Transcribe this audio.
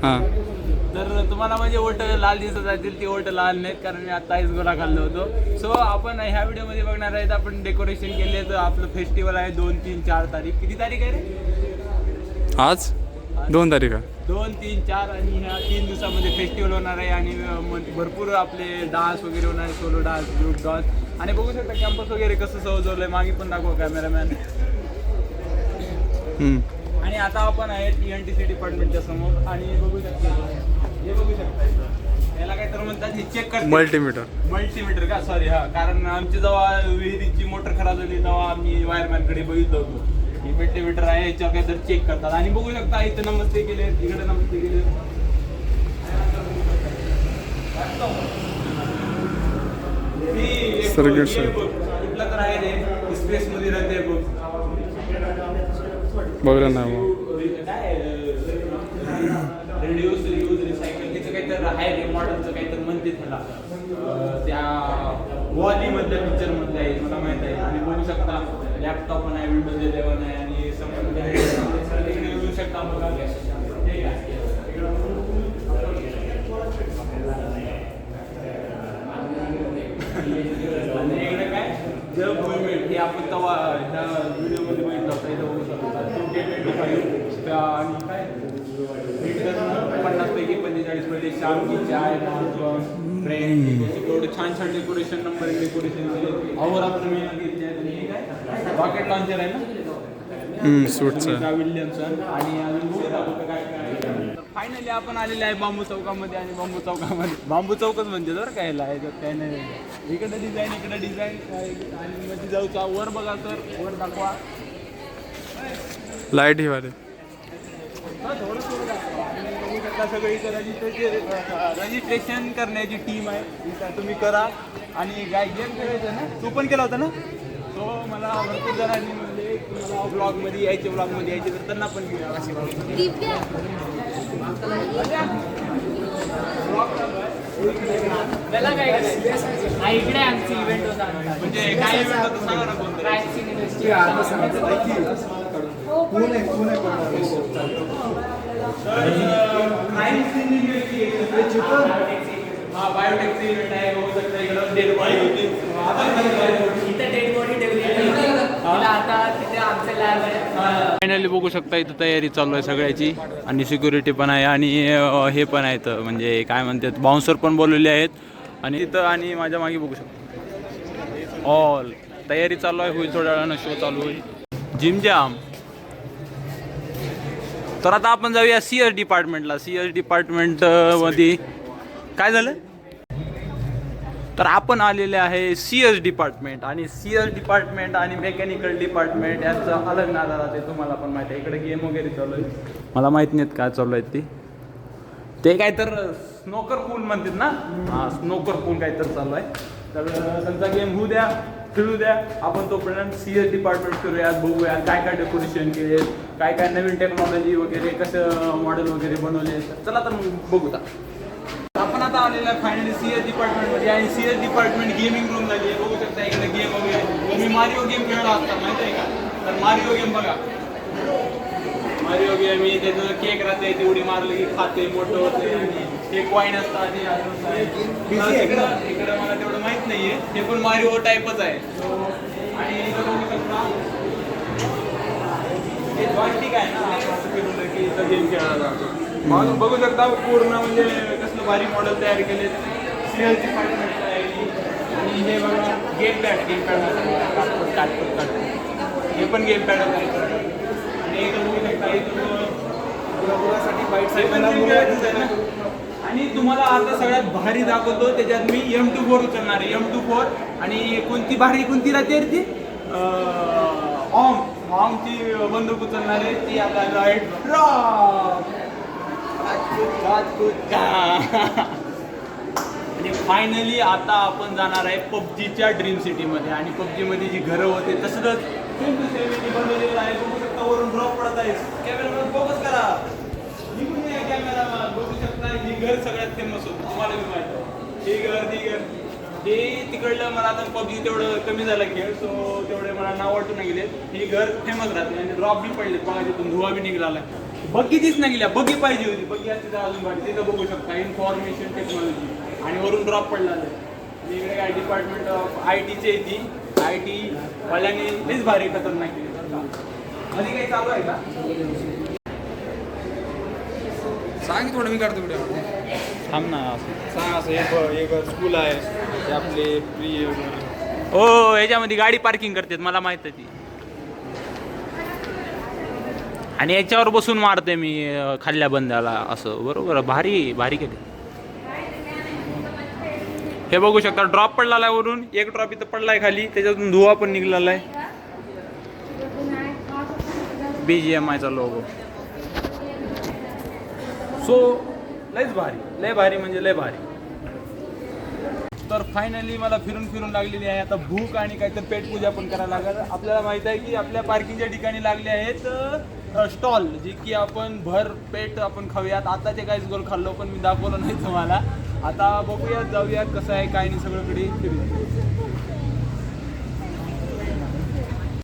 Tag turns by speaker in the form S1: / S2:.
S1: हां.
S2: तर तुम्हाला म्हणजे ओल्ट लाल दिसत असतील, ती ओल्ट लाल नाहीत कारण मी आता आईस गोळा खाल्लो होतो. सो आपण ह्या व्हिडिओमध्ये बघणार आहेत, आपण डेकोरेशन केले. तर आपलं फेस्टिवल आहे 2, 3, 4 तारीख. किती तारीख आहे रे?
S1: आज 2 तारीख आहे.
S2: 2, 3, 4 आणि ह्या 3 दिवसामध्ये फेस्टिवल होणार आहे आणि भरपूर आपले डान्स वगैरे होणार आहे, सोलो डान्स, ग्रुप डान्स. आणि बघू शकता कॅम्पस वगैरे कसं सजवलं आहे. मागे पण दाखवा कॅमेरामॅन. आणि आता आपण आहे TNTC डिपार्टमेंटच्या समोर आणि बघू शकता हे बघू शकता याला काय तर म्हणतात, हे चेक करतात मल्टीमीटर का सॉरी. हा, कारण आमची जेव्हा विहिरीची मोटर खराब झाली तेव्हा आम्ही वायरमॅनकडे बघितलं होतो. हे मल्टीमीटर आहे, याच्यावर काय तर चेक करतात. आणि बघू शकता इथं नमस्ते केले, इकडे नमस्ते केले. कुठलं तर आहे रे, स्पेस मध्ये राहते बघ.
S1: बघलं नाही मग.
S2: रेडिओज रिसायकल तिचं काहीतरी आहे रे, मॉडेलचं काहीतरी म्हणते त्याला. त्या वॉलीमधल्या पिक्चरमधल्या आहे, मला माहीत आहे. आणि बघू शकता लॅपटॉप पण आहे, विंडोज 11 आहे आणि समोर तिकडे बघू शकता बघा. ठीक आहे. आणि इकडे काय जर मुवमेंट हे आपण तेव्हा ह्या व्हिडिओमध्ये बघितलं होतं. इथं बघू शकता 2K25 आणि काय 50पैकी 45 मध्ये शामची चाय फ्रेंड एवढं छान छान डेकोरेशन नंबर डेकोरेशन केले. अहोरात्र मेहनत घेतली आहे. आणि काय रॉकेट लॉन्चर आहे ना
S1: सूटचं
S2: विल्यमसन. आणि अजून काय फायनली आपण आलेले आहे बांबू चौकामध्ये. आणि बांबू चौकामध्ये बांबू चौकच म्हणजे जर काय आहे काय नाही. इकडे डिझाईन आणि मध्ये जाऊचा वर बघा तर वर दाखवा
S1: लाईट ही वाले
S2: थोडं बघू शकता. सगळी रजिस्ट्रेशन करण्याची टीम आहे, तुम्ही करा. आणि काय गेम खेळायचं ना, तू पण केला होता ना. तो मला भरपूर जणांनी म्हणजे मला ब्लॉगमध्ये यायचे तर त्यांना पण घेऊया अशी
S3: त्याला काय इकडे आमची इव्हेंट होता.
S2: म्हणजे काय इव्हेंट होतं सांगा ना कोणतं. हा बायोटेकचं इव्हेंट आहे. बघू शकता इकडं डेड बॉडी होती.
S3: इथे डेड बॉडी ठेवली आता तिथे आमचं लॅब आहे.
S2: फायनली बघू शकता इथं तयारी चालू आहे सगळ्याची. आणि सिक्युरिटी पण आहे आणि हे पण आहेत म्हणजे काय म्हणतात बाउन्सर पण बोलवले आहेत. आणि इथं आणि माझ्या मागे बघू शकतो ऑल तयारी चालू आहे. होईल थोड्या वेळानं शो चालू होईल. Gym jam. तर आता आपण जाऊया CS डिपार्टमेंटला. CS डिपार्टमेंटमध्ये काय झालं तर आपण आलेले आहे CS डिपार्टमेंट. आणि CS डिपार्टमेंट आणि मेकॅनिकल डिपार्टमेंट यांचं अलग नादा राहते. तुम्हाला पण माहिती आहे इकडे गेम वगैरे चालू आहे. मला माहीत नाहीत काय चालू आहेत ते काय तर स्नोकर पूल म्हणतात ना. हां स्नोकर पूल काय तर चालू आहे. तर त्यांचा गेम होऊ द्या, खेळू द्या. आपण तोपर्यंत CS डिपार्टमेंट करूया, बघूया काय काय डेकोरेशन केले, काय काय नवीन टेक्नॉलॉजी वगैरे कसं मॉडेल वगैरे बनवले. चला तर मग बघूया. आपण आता आलेलं आहे फायनली CS डिपार्टमेंटमध्ये. आणि CS डिपार्टमेंट गेमिंग रूम झाली आहे. बघू शकता इकडे गेम वगैरे. मी मारिओ गेम खेळला असता माहिती आहे का. तर मारिओ गेम बघा, मारिओ गेम मी त्याचं केक राहते तेवढी मारली की खाते मोठं होते. आणि ते कॉईन असतात. इकडं मला तेवढं माहीत नाही आहे. ते पण मारिओ टाईपच आहे. आणि इथं बघू शकता हे जॉयस्टिक आहे ना, की इथं गेम खेळला जातो. म्हणून बघू शकता पूर्ण म्हणजे कसलं भारी मॉडेल तयार केले CS डिपार्टमेंटचं आहे. आणि हे बघा गेम पॅड काटपूट हे पण गेम पॅड आहे. आणि इथं बघू शकता इथं आणि तुम्हाला आता सगळ्यात भारी दाखवतो. त्याच्यात मी M24 उचलणार आहे. M24 आणि कोणती भारी कोणती राहते ती ऑमची बंदूक उचलणार आहे. ती आता राईट आणि फायनली आता आपण जाणार आहे PUBGच्या ड्रीम सिटीमध्ये. आणि PUBGमध्ये जी घरं होते तसंच सेम टू सेम बनवलेलं आहे. बघू शकता वरून ड्रॉप पडत आहे. कॅमेरामॅन फोकस करा. कॅमेरामॅन बघू शकता ही घर सगळ्यात फेमस होतं. तुम्हाला मी माहिती आहे ही घर ती घर हे तिकडलं. मला आता PUBG तेवढं कमी झालं खेळ सो तेवढे मला नाव वाटून नाही गेले. ही घर फेमस राहते. आणि ड्रॉप बी पडले बघा तिथून धुवा बी निघाला. बग्गी तीच नाही गेल्या, बग्गी पाहिजे होती. बग्गी असते तर अजून भारी. तिथं बघू शकता इन्फॉर्मेशन टेक्नॉलॉजी आणि वरून ड्रॉप पडला आहे. इकडे काय डिपार्टमेंट ऑफ IT ची ती IT वाल्याने लईच भारी खतरनाक केली. मध्ये काही चालू आहे का?
S4: सांग थोडं मी काढतो व्हिडिओ.
S2: थांब ना असं.
S4: सांग असं एक स्कूल आहे ते आपले प्रिय
S2: हो याच्यामध्ये गाडी पार्किंग करतात मला माहित आहे ती. आणि याच्यावर बसून मारते मी खाल्ल्या बंदाला असं. बरोबर भारी भारी केले. हे बघू शकता ड्रॉप पडलेला आहे वरून. एक ड्रॉप इथं पडलाय खाली, त्याच्यातून धुवा पण निघलेला आहे. BGMI चा लोगो. सो लयच भारी, लय भारी म्हणजे लय भारी. तर फायनली मला फिरून लागलेली आहे आता भूक आणि काहीतरी पेटपूजा पण करायला लागेल. आपल्याला माहित आहे की आपल्या पार्किंगच्या ठिकाणी लागले आहेत स्टॉल, जे की आपण भर पेट आपण खाऊयात. आता ते काहीच गोल खाल्लो पण मी दाखवलं नाही तुम्हाला. आता बघूयात, जाऊयात कसं आहे काय नाही, सगळीकडे फिरूया.